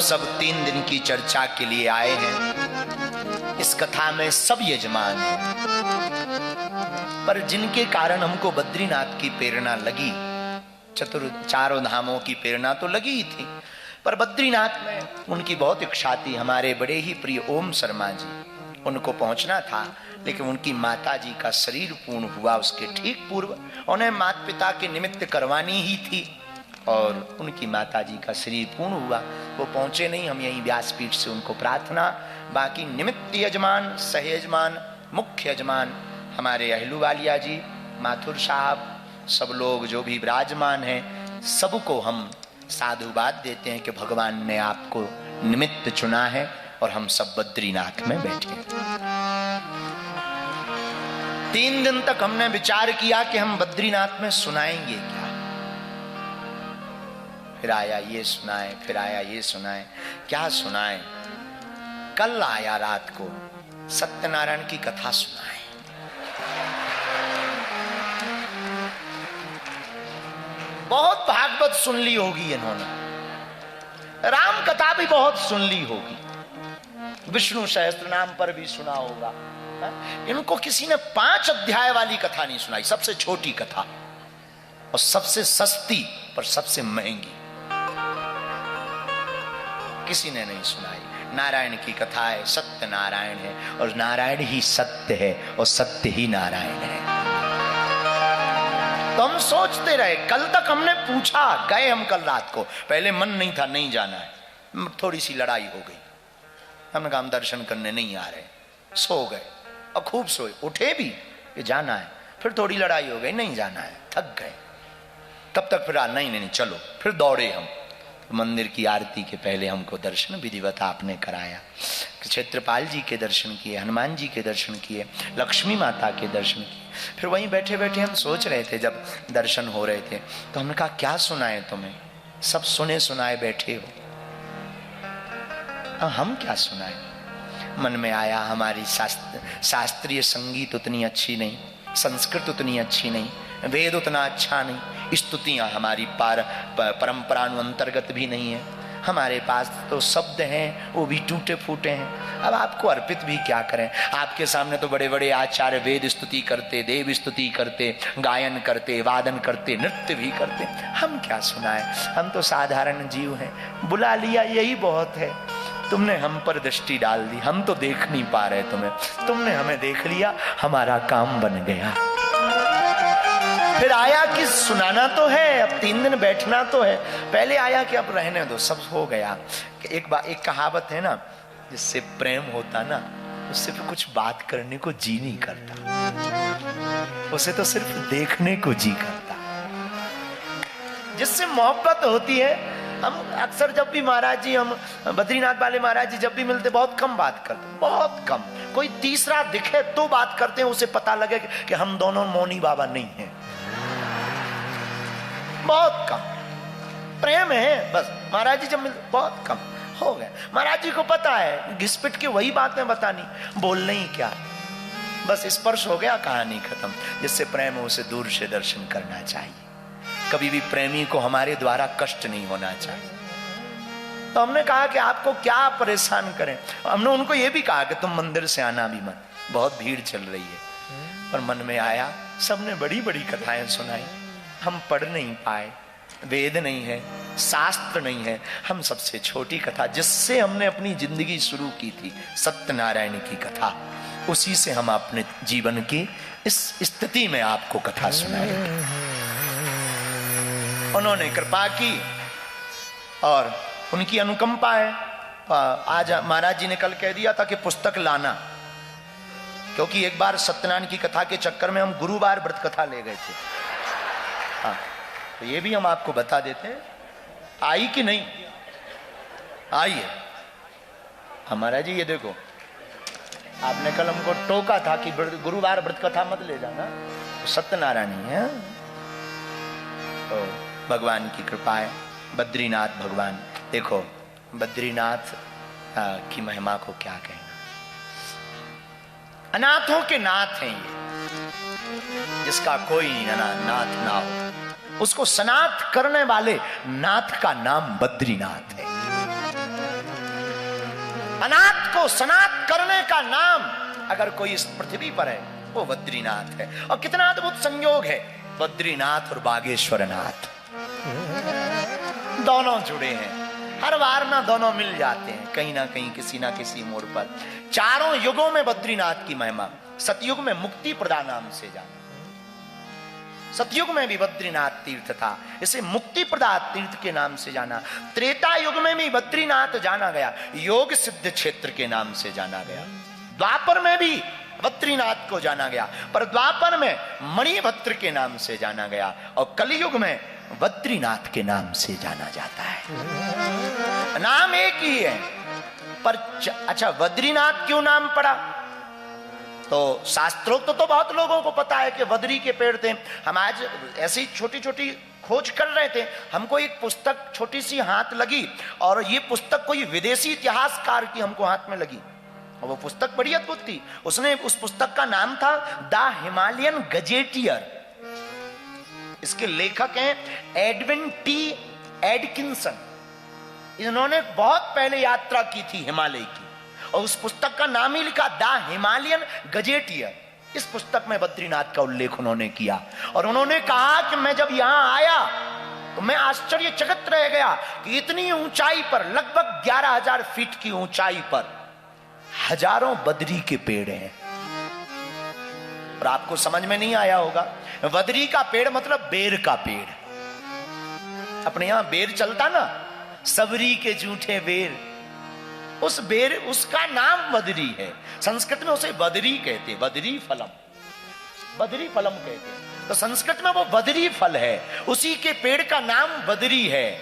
सब 3 दिन की चर्चा के लिए आए हैं। इस कथा में सब यजमान हैं, पर जिनके कारण हमको बद्रीनाथ की प्रेरणा लगी, चारों धामों की प्रेरणा तो लगी ही थी, पर बद्रीनाथ में उनकी बहुत इच्छा थी। हमारे बड़े ही प्रिय ओम शर्मा जी, उनको पहुंचना था, लेकिन उनकी माता जी का शरीर पूर्ण हुआ उसके ठीक पूर्व। उन्हें माता पिता के निमित्त करवानी ही थी और उनकी माता जी का शरीर पूर्ण हुआ, वो पहुंचे नहीं। हम यहीं व्यासपीठ से उनको प्रार्थना, बाकी निमित्त यजमान, सहयजमान, मुख्य यजमान हमारे अहलूवालिया जी, माथुर साहब, सब लोग जो भी विराजमान हैं, सबको हम साधुवाद देते हैं कि भगवान ने आपको निमित्त चुना है और हम सब बद्रीनाथ में बैठे। 3 दिन तक हमने विचार किया कि हम बद्रीनाथ में सुनाएंगे क्या। फिर आया ये सुनाए, फिर आया ये सुनाए, क्या सुनाए। कल आया रात को सत्यनारायण की कथा सुनाए। बहुत भागवत सुन ली होगी इन्होंने, राम कथा भी बहुत सुन ली होगी, विष्णु सहस्त्र नाम पर भी सुना होगा। इनको किसी ने 5 अध्याय वाली कथा नहीं सुनाई, सबसे छोटी कथा और सबसे सस्ती पर सबसे महंगी किसी ने नहीं सुनाई। नारायण की कथा है, सत्य नारायण है और नारायण ही सत्य है और सत्य ही नारायण है। तो हम सोचते रहे, कल तक हमने पूछा, गए हम कल रात को, पहले मन नहीं था, नहीं जाना है, थोड़ी सी लड़ाई हो गई, हमने कहा हम दर्शन करने नहीं आ रहे, सो गए और खूब सोए, उठे भी कि जाना है, फिर थोड़ी लड़ाई हो गई, नहीं जाना है, थक गए। तब तक फिर नहीं चलो, फिर दौड़े हम मंदिर की आरती के पहले हमको दर्शन विधिवत आपने कराया। क्षेत्रपाल जी के दर्शन किए, हनुमान जी के दर्शन किए, लक्ष्मी माता के दर्शन किए। फिर वहीं बैठे बैठे हम सोच रहे थे, जब दर्शन हो रहे थे तो हमने कहा क्या सुनाए तुम्हें, सब सुने सुनाए बैठे हो, हम क्या सुनाए। मन में आया हमारी शास्त्रीय संगीत उतनी अच्छी नहीं, संस्कृत उतनी अच्छी नहीं, वेद उतना अच्छा नहीं, स्तुतियां हमारी परंपरानुअंतर्गत भी नहीं है, हमारे पास तो शब्द हैं वो भी टूटे फूटे हैं। अब आपको अर्पित भी क्या करें, आपके सामने तो बड़े बड़े आचार्य वेद स्तुति करते, देव स्तुति करते, गायन करते, वादन करते, नृत्य भी करते, हम क्या सुनाएं। हम तो साधारण जीव हैं, बुला लिया यही बहुत है। तुमने हम पर दृष्टि डाल दी, हम तो देख नहीं पा रहे तुम्हें, तुमने हमें देख लिया, हमारा काम बन गया। फिर आया कि सुनाना तो है, अब 3 दिन बैठना तो है, पहले आया कि अब रहने दो, सब हो गया। एक कहावत है ना, जिससे प्रेम होता ना, उससे फिर कुछ बात करने को जी नहीं करता, उसे तो सिर्फ देखने को जी करता। जिससे मोहब्बत होती है, हम अक्सर जब भी महाराज जी, हम बद्रीनाथ वाले महाराज जी जब भी मिलते बहुत कम बात करते, बहुत कम। कोई तीसरा दिखे तो बात करते हैं, उसे पता लगे कि हम दोनों मौनी बाबा नहीं हैं, बहुत कम। प्रेम है बस, महाराज जी जब मिलते बहुत कम हो गए। महाराज जी को पता है घिसपिट के वही बातें बतानी, बोलने ही क्या, बस स्पर्श हो गया, कहानी खत्म। जिससे प्रेम है उसे दूर से दर्शन करना चाहिए, कभी भी प्रेमी को हमारे द्वारा कष्ट नहीं होना चाहिए। तो हमने कहा कि आपको क्या परेशान करें, हमने उनको ये भी कहा कि तुम मंदिर से आना भी मत, बहुत भीड़ चल रही है। पर मन में आया, सबने बड़ी बड़ी कथाएं सुनाई, हम पढ़ नहीं पाए, वेद नहीं है, शास्त्र नहीं है, हम सबसे छोटी कथा जिससे हमने अपनी जिंदगी शुरू की थी, सत्यनारायण की कथा, उसी से हम अपने जीवन की इस स्थिति में आपको कथा सुनाएंगे। उन्होंने कृपा की और उनकी अनुकंपा है। आज महाराज जी ने कल कह दिया था कि पुस्तक लाना, क्योंकि एक बार सत्यनारायण की कथा के चक्कर में हम गुरुवार व्रत कथा ले गए थे। हाँ, तो ये भी हम आपको बता देते हैं, आई कि नहीं आई है। हमारा जी ये देखो, आपने कल हमको टोका था कि गुरुवार व्रत कथा मत ले जाना, तो सत्यनारायण ही है। तो भगवान की कृपा है, बद्रीनाथ भगवान, देखो बद्रीनाथ की महिमा को क्या कहना, अनाथों के नाथ हैं ये, जिसका कोई नाथ ना हो, उसको सनाथ करने वाले नाथ का नाम बद्रीनाथ है। अनाथ को सनात करने का नाम अगर कोई इस पृथ्वी पर है वो बद्रीनाथ है। और कितना अद्भुत संयोग है, बद्रीनाथ और बागेश्वरनाथ दोनों जुड़े हैं। हर बार ना दोनों मिल जाते हैं कहीं ना कहीं किसी ना किसी मोड़ पर। चारों युगों में बद्रीनाथ की महिमा। सतयुग में मुक्ति प्रदा नाम से जाना, सतयुग में भी बद्रीनाथ तीर्थ था, इसे मुक्ति प्रदा तीर्थ के नाम से जाना। त्रेता युग में भी बद्रीनाथ जाना गया, योग सिद्ध क्षेत्र के नाम से जाना गया। द्वापर में भी बद्रीनाथ को जाना गया, पर द्वापर में मणिभद्र के नाम से जाना गया, और कलयुग में बद्रीनाथ के नाम से जाना जाता है। नाम एक ही है, पर अच्छा बद्रीनाथ क्यों नाम पड़ा? तो शास्त्रोक्त तो बहुत लोगों को पता है कि बद्री के पेड़ थे। हम आज ऐसी छोटी छोटी खोज कर रहे थे, हमको एक पुस्तक छोटी सी हाथ लगी, और ये पुस्तक कोई विदेशी इतिहासकार की हमको हाथ में लगी, और वो पुस्तक बड़ी अद्भुत थी। उसने उस पुस्तक का नाम था द हिमालयन गजेटियर। इसके लेखक हैं एडविन टी एडकिंसन। इन्होंने बहुत पहले यात्रा की थी हिमालय की, और उस पुस्तक का नाम ही लिखा द हिमालयन गजेटियर। इस पुस्तक में बद्रीनाथ का उल्लेख उन्होंने किया, और उन्होंने कहा कि मैं जब यहां आया तो मैं आश्चर्यचकित रह गया कि इतनी ऊंचाई पर, लगभग 11,000 फीट की ऊंचाई पर हजारों बद्री के पेड़ हैं। और आपको समझ में नहीं आया होगा, बद्री का पेड़ मतलब बेर का पेड़। अपने यहां बेर चलता ना, सबरी के जूठे बेर, उस बेर उसका नाम बद्री है। संस्कृत में उसे बद्री कहते, बद्री फलम, बद्री फलम कहते हैं। तो संस्कृत में वो बद्री फल है, उसी के पेड़ का नाम बद्री है।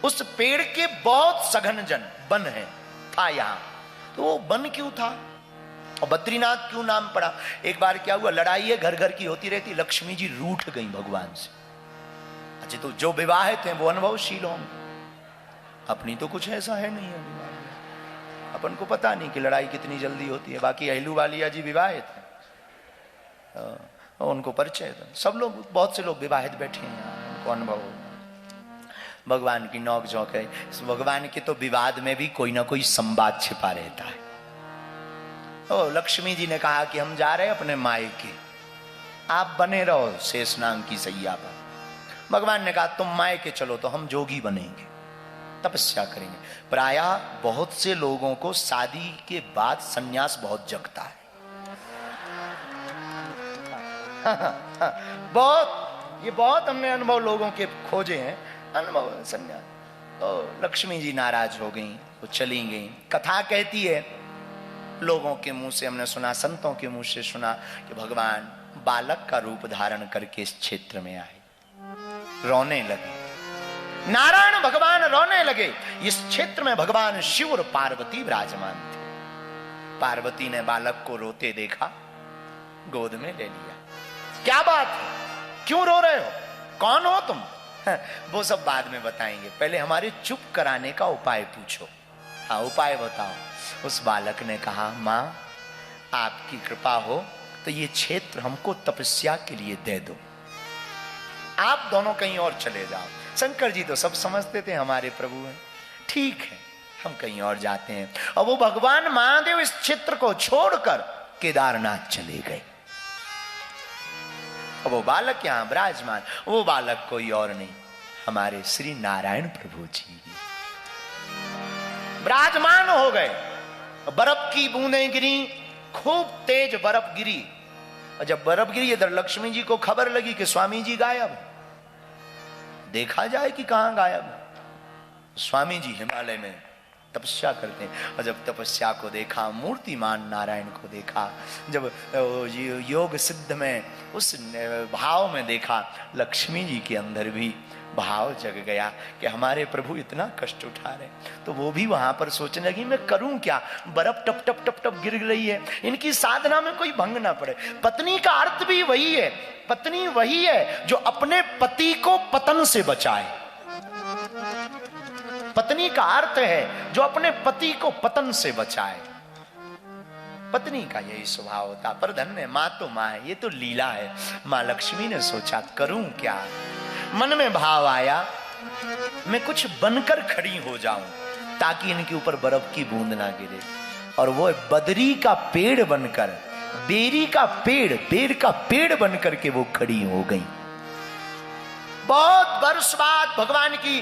उस पेड़ के बहुत सघन वन है था यहां। तो वो वन क्यों था और बद्रीनाथ क्यों नाम पड़ा? एक बार क्या हुआ, लड़ाई है घर घर की होती रहती, लक्ष्मी जी रूठ गई भगवान से। अच्छा, तो जो विवाहित हैं वो अनुभवशील होंगे, अपनी तो कुछ ऐसा है नहीं है, अपन को पता नहीं कि लड़ाई कितनी जल्दी होती है। बाकी अहलू वालिया जी विवाहित है, उनको परिचय, सब लोग, बहुत से लोग विवाहित बैठे हैं, उनको अनुभव। भगवान की नौक झोंक है। भगवान के तो विवाद में भी कोई ना कोई संवाद छिपा रहता है। ओ लक्ष्मी जी ने कहा कि हम जा रहे हैं अपने मायके, आप बने रहो शेषनाग की सैया पर। भगवान ने कहा तुम मायके चलो तो हम जोगी बनेंगे, तपस्या करेंगे। प्रायः बहुत से लोगों को शादी के बाद सन्यास बहुत जगता है। बहुत हमने अनुभव लोगों के खोजे हैं, अनुभव सन्यास। तो लक्ष्मी जी नाराज हो गई, वो चली गई। कथा कहती है, लोगों के मुंह से हमने सुना, संतों के मुंह से सुना कि भगवान बालक का रूप धारण करके इस क्षेत्र में आए, रोने लगे। नारायण भगवान रोने लगे। इस क्षेत्र में भगवान शिव और पार्वती विराजमान थे। पार्वती ने बालक को रोते देखा, गोद में ले लिया। क्या बात है, क्यों रो रहे हो, कौन हो तुम? वो सब बाद में बताएंगे, पहले हमारे चुप कराने का उपाय पूछो। हाँ, उपाय बताओ। उस बालक ने कहा, मां आपकी कृपा हो तो ये क्षेत्र हमको तपस्या के लिए दे दो, आप दोनों कहीं और चले जाओ। शंकर जी तो सब समझते थे हमारे प्रभु हैं, ठीक है हम कहीं और जाते हैं। और वो भगवान महादेव इस क्षेत्र को छोड़कर केदारनाथ चले गए। और वो बालक यहां विराजमान, वो बालक कोई और नहीं, हमारे श्री नारायण प्रभु जी विराजमान हो गए। बर्फ की बूंदें गिरी, खूब तेज बर्फ गिरी। और जब बर्फ गिरी, इधर लक्ष्मी जी को खबर लगी कि स्वामी जी गायब। देखा जाए कि कहां गायब। स्वामी जी हिमालय में तपस्या करते हैं। और जब तपस्या को देखा, मूर्तिमान नारायण को देखा, जब योग सिद्ध में उस भाव में देखा, लक्ष्मी जी के अंदर भी भाव जग गया कि हमारे प्रभु इतना कष्ट उठा रहे। तो वो भी वहां पर सोचने लगी, मैं करूं क्या, बर्फ टप टप टप टप गिर रही है, इनकी साधना में कोई भंग ना पड़े। पत्नी का अर्थ भी वही है, पत्नी वही है जो अपने पति को पतन से बचाए। पत्नी का अर्थ है जो अपने पति को पतन से बचाए। पत्नी का यही स्वभाव होता। पर धन्य मां तो मां है, ये तो लीला है। मां लक्ष्मी ने सोचा करूं क्या, मन में भाव आया मैं कुछ बनकर खड़ी हो जाऊं। ताकि इनके ऊपर बर्फ की बूंद ना गिरे। और वो बदरी का पेड़ बनकर, बेरी का पेड़ का पेड़ बनकर के वो खड़ी हो गई। बहुत वर्ष बाद भगवान की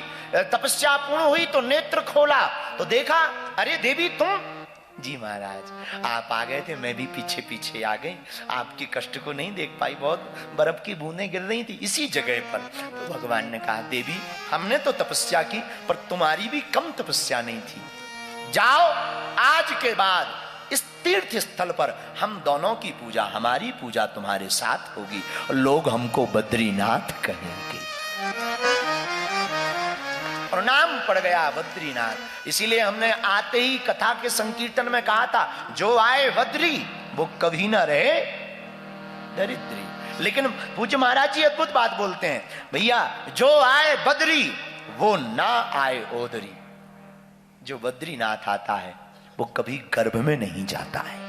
तपस्या पूर्ण हुई तो नेत्र खोला तो देखा, अरे देवी तुम? जी महाराज आप आ गए थे, मैं भी पीछे पीछे आ गई, आपके कष्ट को नहीं देख पाई, बहुत बर्फ की बूंदें गिर रही थी इसी जगह पर। तो भगवान ने कहा, देवी हमने तो तपस्या की पर तुम्हारी भी कम तपस्या नहीं थी, जाओ आज के बाद इस तीर्थ स्थल पर हम दोनों की पूजा, हमारी पूजा तुम्हारे साथ होगी, लोग हमको बद्रीनाथ कहेंगे। और नाम पड़ गया बद्रीनाथ। इसीलिए हमने आते ही कथा के संकीर्तन में कहा था, जो आए बद्री वो कभी ना रहे दरिद्री। लेकिन पूज्य महाराज जी अद्भुत बात बोलते हैं, भैया जो आए बद्री वो ना आए ओदरी। जो बद्रीनाथ आता है वो कभी गर्भ में नहीं जाता है।